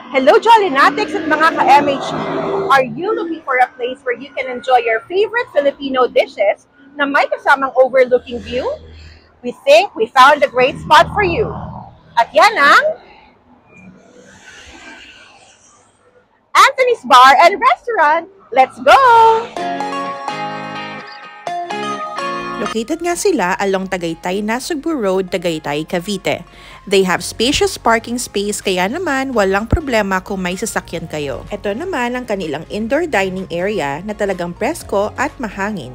Hello, Jollinatics at mga ka-MHE! Are you looking for a place where you can enjoy your favorite Filipino dishes na may kasamang overlooking view? We think we found a great spot for you. At yan ang Anthony's Bar and Restaurant. Let's go! Located nga sila along Tagaytay, Nasugbu Road, Tagaytay, Cavite. They have spacious parking space kaya naman walang problema kung may sasakyan kayo. Ito naman ang kanilang indoor dining area na talagang presko at mahangin.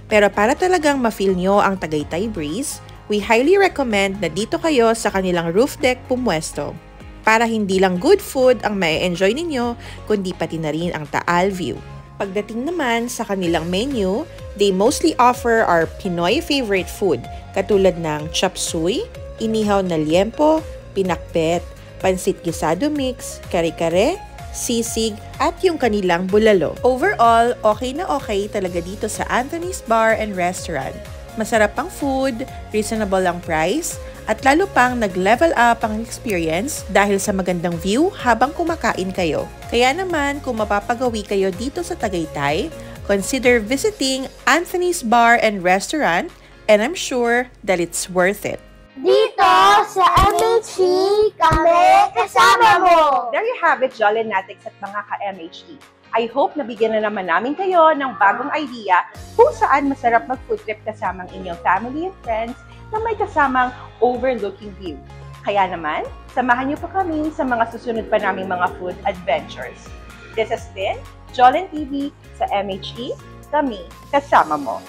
Pero para talagang ma-feel nyo ang Tagaytay breeze, we highly recommend na dito kayo sa kanilang roof deck pumwesto. Para hindi lang good food ang ma-enjoy ninyo, kundi pati na rin ang Taal view. Pagdating naman sa kanilang menu, they mostly offer our Pinoy favorite food katulad ng chop suey, inihaw na liempo, pinakbet, pansit gisado mix, kare-kare, sisig, at yung kanilang bulalo. Overall, okay na okay talaga dito sa Anthony's Bar and Restaurant. Masarap ang food, reasonable ang price, at lalo pang nag-level up ang experience dahil sa magandang view habang kumakain kayo. Kaya naman, kung mapapagawi kayo dito sa Tagaytay, consider visiting Anthony's Bar and Restaurant, and I'm sure that it's worth it. Dito sa MHE, kami kasama mo! There you have it, Jollinatics at mga ka-MHE. I hope nabigyan na naman namin kayo ng bagong idea kung saan masarap mag-food trip kasamang inyong family and friends na may kasamang overlooking view. Kaya naman, samahan niyo pa kami sa mga susunod pa naming mga food adventures. This has been Jollin TV sa MHE, kami kasama mo.